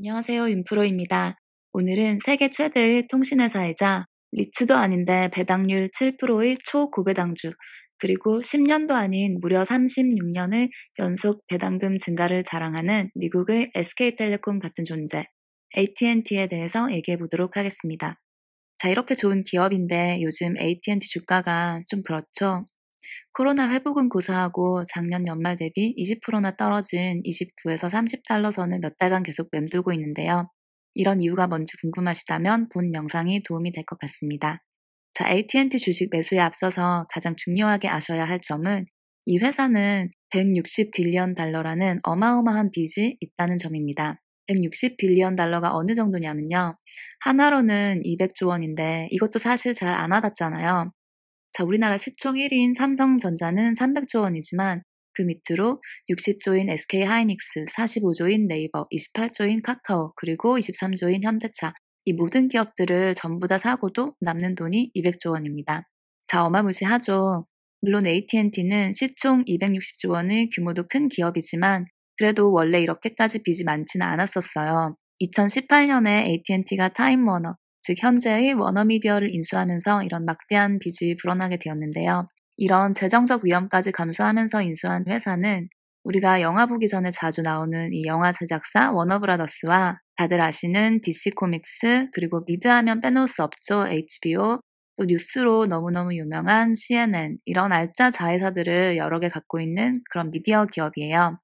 안녕하세요. 윤프로입니다. 오늘은 세계 최대의 통신회사이자 리츠도 아닌데 배당률 7%의 초고배당주, 그리고 10년도 아닌 무려 36년의 연속 배당금 증가를 자랑하는 미국의 SK텔레콤 같은 존재, AT&T에 대해서 얘기해 보도록 하겠습니다. 자, 이렇게 좋은 기업인데 요즘 AT&T 주가가 좀 그렇죠? 코로나 회복은 고사하고 작년 연말 대비 20%나 떨어진 29에서 30달러 선을 몇 달간 계속 맴돌고 있는데요. 이런 이유가 뭔지 궁금하시다면 본 영상이 도움이 될 것 같습니다. 자, AT&T 주식 매수에 앞서서 가장 중요하게 아셔야 할 점은 이 회사는 160빌리언 달러라는 어마어마한 빚이 있다는 점입니다. 160빌리언 달러가 어느 정도냐면요. 하나로는 200조 원인데 이것도 사실 잘 안 와닿잖아요. 자, 우리나라 시총 1위인 삼성전자는 300조 원이지만 그 밑으로 60조인 SK하이닉스, 45조인 네이버, 28조인 카카오, 그리고 23조인 현대차, 이 모든 기업들을 전부 다 사고도 남는 돈이 200조 원입니다. 자, 어마무시하죠. 물론 AT&T는 시총 260조 원의 규모도 큰 기업이지만 그래도 원래 이렇게까지 빚이 많지는 않았었어요. 2018년에 AT&T가 타임워너, 즉 현재의 워너미디어를 인수하면서 이런 막대한 빚이 불어나게 되었는데요. 이런 재정적 위험까지 감수하면서 인수한 회사는 우리가 영화 보기 전에 자주 나오는 이 영화 제작사 워너브라더스와 다들 아시는 DC 코믹스, 그리고 미드하면 빼놓을 수 없죠. HBO, 또 뉴스로 너무너무 유명한 CNN, 이런 알짜 자회사들을 여러 개 갖고 있는 그런 미디어 기업이에요.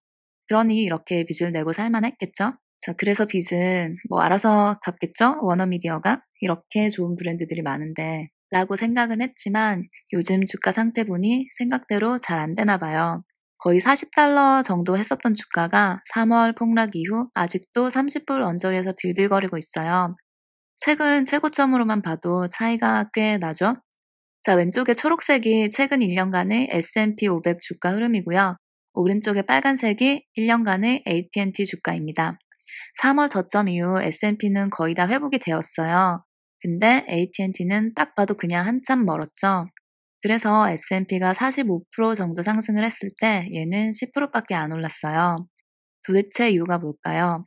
그러니 이렇게 빚을 내고 살만했겠죠? 자, 그래서 빚은 뭐 알아서 갚겠죠? 워너미디어가? 이렇게 좋은 브랜드들이 많은데 라고 생각은 했지만 요즘 주가 상태 보니 생각대로 잘 안 되나 봐요. 거의 40달러 정도 했었던 주가가 3월 폭락 이후 아직도 30불 언저리에서 빌빌거리고 있어요. 최근 최고점으로만 봐도 차이가 꽤 나죠? 자, 왼쪽에 초록색이 최근 1년간의 S&P 500 주가 흐름이고요. 오른쪽에 빨간색이 1년간의 AT&T 주가입니다. 3월 저점 이후 S&P는 거의 다 회복이 되었어요. 근데 AT&T는 딱 봐도 그냥 한참 멀었죠. 그래서 S&P가 45% 정도 상승을 했을 때 얘는 10%밖에 안 올랐어요. 도대체 이유가 뭘까요?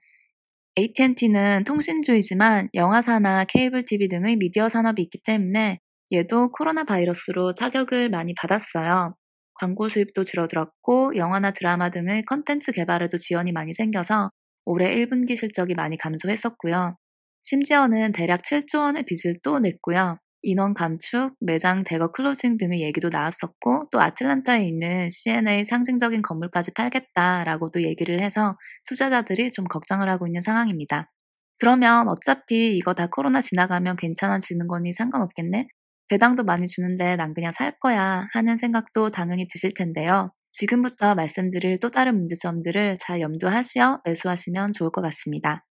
AT&T는 통신주이지만 영화사나 케이블 TV 등의 미디어 산업이 있기 때문에 얘도 코로나 바이러스로 타격을 많이 받았어요. 광고 수입도 줄어들었고 영화나 드라마 등의 컨텐츠 개발에도 지연이 많이 생겨서 올해 1분기 실적이 많이 감소했었고요. 심지어는 대략 7조 원의 빚을 또 냈고요. 인원 감축, 매장 대거 클로징 등의 얘기도 나왔었고 또 아틀란타에 있는 CNA 상징적인 건물까지 팔겠다라고도 얘기를 해서 투자자들이 좀 걱정을 하고 있는 상황입니다. 그러면 어차피 이거 다 코로나 지나가면 괜찮아지는 거니 상관없겠네? 배당도 많이 주는데 난 그냥 살 거야 하는 생각도 당연히 드실 텐데요. 지금부터 말씀드릴 또 다른 문제점들을 잘 염두하시어 매수하시면 좋을 것 같습니다.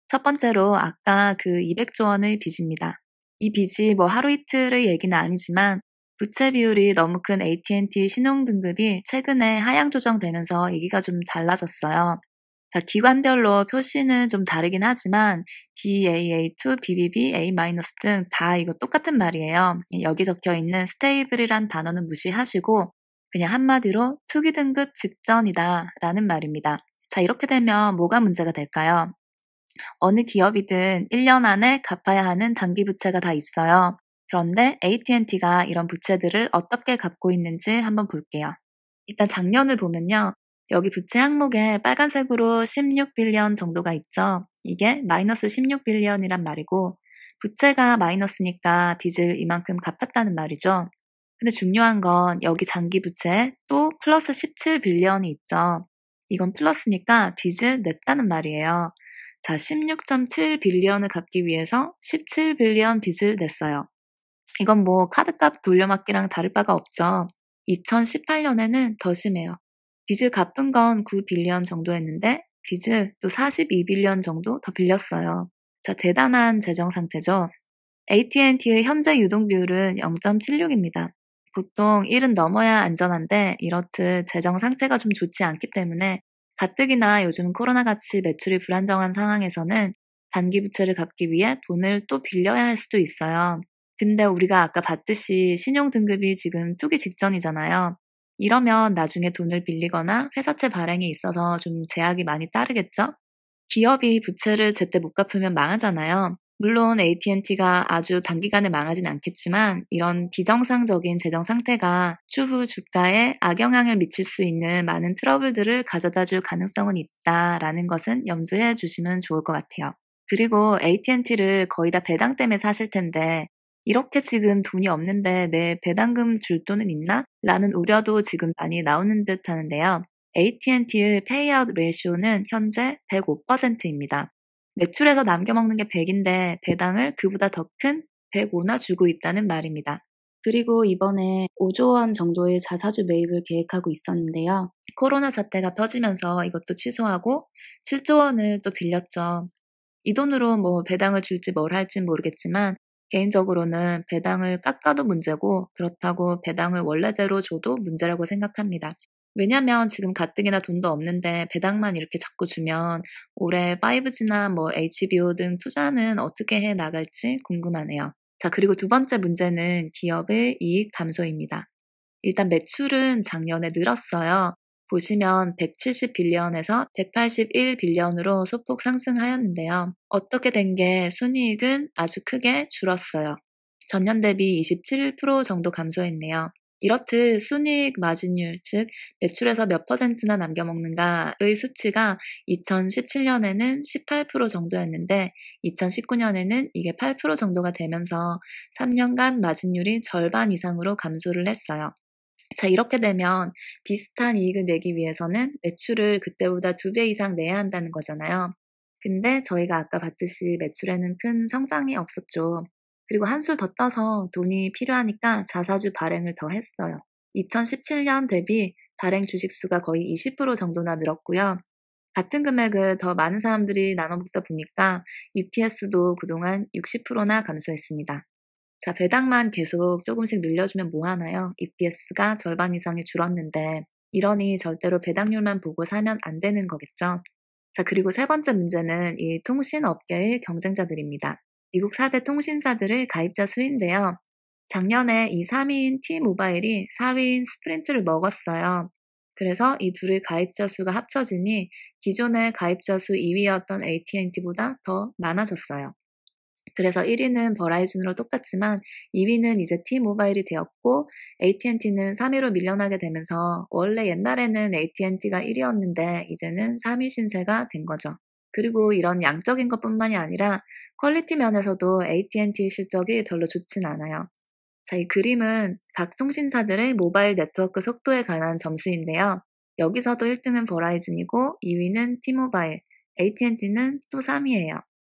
첫 번째로 아까 그 200조 원의 빚입니다. 이 빚이 뭐 하루 이틀의 얘기는 아니지만 부채 비율이 너무 큰 AT&T 신용등급이 최근에 하향 조정되면서 얘기가 좀 달라졌어요. 자, 기관별로 표시는 좀 다르긴 하지만 Baa2, BBB, A- 등 다 이거 똑같은 말이에요. 여기 적혀 있는 스테이블이란 단어는 무시하시고 그냥 한마디로 투기 등급 직전이다 라는 말입니다. 자, 이렇게 되면 뭐가 문제가 될까요? 어느 기업이든 1년 안에 갚아야 하는 단기 부채가 다 있어요. 그런데 AT&T가 이런 부채들을 어떻게 갚고 있는지 한번 볼게요. 일단 작년을 보면요. 여기 부채 항목에 빨간색으로 16빌리언 정도가 있죠. 이게 마이너스 16빌리언이란 말이고 부채가 마이너스니까 빚을 이만큼 갚았다는 말이죠. 근데 중요한 건 여기 장기 부채 또 플러스 17빌리언이 있죠. 이건 플러스니까 빚을 냈다는 말이에요. 자, 16.7빌리언을 갚기 위해서 17빌리언 빚을 냈어요. 이건 뭐 카드값 돌려막기랑 다를 바가 없죠. 2018년에는 더 심해요. 빚을 갚은 건 9빌리언 정도였는데 빚을 또 42빌리언 정도 더 빌렸어요. 자, 대단한 재정 상태죠. AT&T의 현재 유동 비율은 0.76입니다. 보통 1은 넘어야 안전한데 이렇듯 재정 상태가 좀 좋지 않기 때문에 가뜩이나 요즘 코로나같이 매출이 불안정한 상황에서는 단기 부채를 갚기 위해 돈을 또 빌려야 할 수도 있어요. 근데 우리가 아까 봤듯이 신용 등급이 지금 투기 직전이잖아요. 이러면 나중에 돈을 빌리거나 회사채 발행에 있어서 좀 제약이 많이 따르겠죠? 기업이 부채를 제때 못 갚으면 망하잖아요. 물론 AT&T가 아주 단기간에 망하진 않겠지만 이런 비정상적인 재정 상태가 추후 주가에 악영향을 미칠 수 있는 많은 트러블들을 가져다 줄 가능성은 있다라는 것은 염두해 주시면 좋을 것 같아요. 그리고 AT&T를 거의 다 배당 때문에 사실 텐데 이렇게 지금 돈이 없는데 내 배당금 줄 돈은 있나? 라는 우려도 지금 많이 나오는 듯 하는데요. AT&T의 페이아웃 레이쇼는 현재 105%입니다. 매출에서 남겨먹는 게 100인데 배당을 그보다 더 큰 105나 주고 있다는 말입니다. 그리고 이번에 5조 원 정도의 자사주 매입을 계획하고 있었는데요. 코로나 사태가 터지면서 이것도 취소하고 7조 원을 또 빌렸죠. 이 돈으로 뭐 배당을 줄지 뭘 할진 모르겠지만 개인적으로는 배당을 깎아도 문제고 그렇다고 배당을 원래대로 줘도 문제라고 생각합니다. 왜냐면 지금 가뜩이나 돈도 없는데 배당만 이렇게 자꾸 주면 올해 5G나 뭐 HBO 등 투자는 어떻게 해 나갈지 궁금하네요. 자, 그리고 두 번째 문제는 기업의 이익 감소입니다. 일단 매출은 작년에 늘었어요. 보시면 170빌리언에서 181빌리언으로 소폭 상승하였는데요. 어떻게 된 게 순이익은 아주 크게 줄었어요. 전년 대비 27% 정도 감소했네요. 이렇듯 순이익 마진율, 즉 매출에서 몇 퍼센트나 남겨먹는가의 수치가 2017년에는 18% 정도였는데 2019년에는 이게 8% 정도가 되면서 3년간 마진율이 절반 이상으로 감소를 했어요. 자, 이렇게 되면 비슷한 이익을 내기 위해서는 매출을 그때보다 2배 이상 내야 한다는 거잖아요. 근데 저희가 아까 봤듯이 매출에는 큰 성장이 없었죠. 그리고 한술 더 떠서 돈이 필요하니까 자사주 발행을 더 했어요. 2017년 대비 발행 주식수가 거의 20% 정도나 늘었고요. 같은 금액을 더 많은 사람들이 나눠먹다 보니까 EPS도 그동안 60%나 감소했습니다. 자, 배당만 계속 조금씩 늘려주면 뭐하나요? EPS가 절반 이상이 줄었는데 이러니 절대로 배당률만 보고 사면 안 되는 거겠죠? 자, 그리고 세 번째 문제는 이 통신업계의 경쟁자들입니다. 미국 4대 통신사들의 가입자 수인데요. 작년에 이 3위인 T모바일이 4위인 스프린트를 먹었어요. 그래서 이 둘의 가입자 수가 합쳐지니 기존의 가입자 수 2위였던 AT&T보다 더 많아졌어요. 그래서 1위는 버라이즌으로 똑같지만 2위는 이제 T모바일이 되었고 AT&T는 3위로 밀려나게 되면서 원래 옛날에는 AT&T가 1위였는데 이제는 3위 신세가 된 거죠. 그리고 이런 양적인 것뿐만이 아니라 퀄리티 면에서도 AT&T의 실적이 별로 좋진 않아요. 자, 이 그림은 각 통신사들의 모바일 네트워크 속도에 관한 점수인데요. 여기서도 1등은 버라이즌이고 2위는 T모바일, AT&T는 또 3위예요.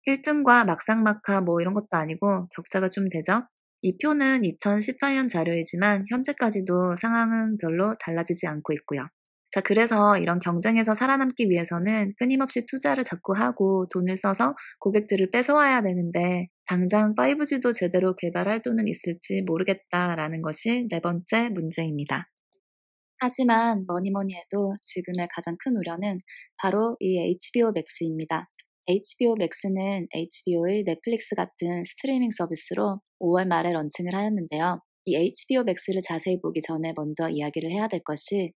1등과 막상막하 뭐 이런 것도 아니고 격차가 좀 되죠? 이 표는 2018년 자료이지만 현재까지도 상황은 별로 달라지지 않고 있고요. 자, 그래서 이런 경쟁에서 살아남기 위해서는 끊임없이 투자를 자꾸 하고 돈을 써서 고객들을 뺏어와야 되는데 당장 5G도 제대로 개발할 돈은 있을지 모르겠다라는 것이 네 번째 문제입니다. 하지만 뭐니 해도 지금의 가장 큰 우려는 바로 이 HBO Max입니다. HBO Max는 HBO의 넷플릭스 같은 스트리밍 서비스로 5월 말에 런칭을 하였는데요. 이 HBO Max를 자세히 보기 전에 먼저 이야기를 해야 될 것이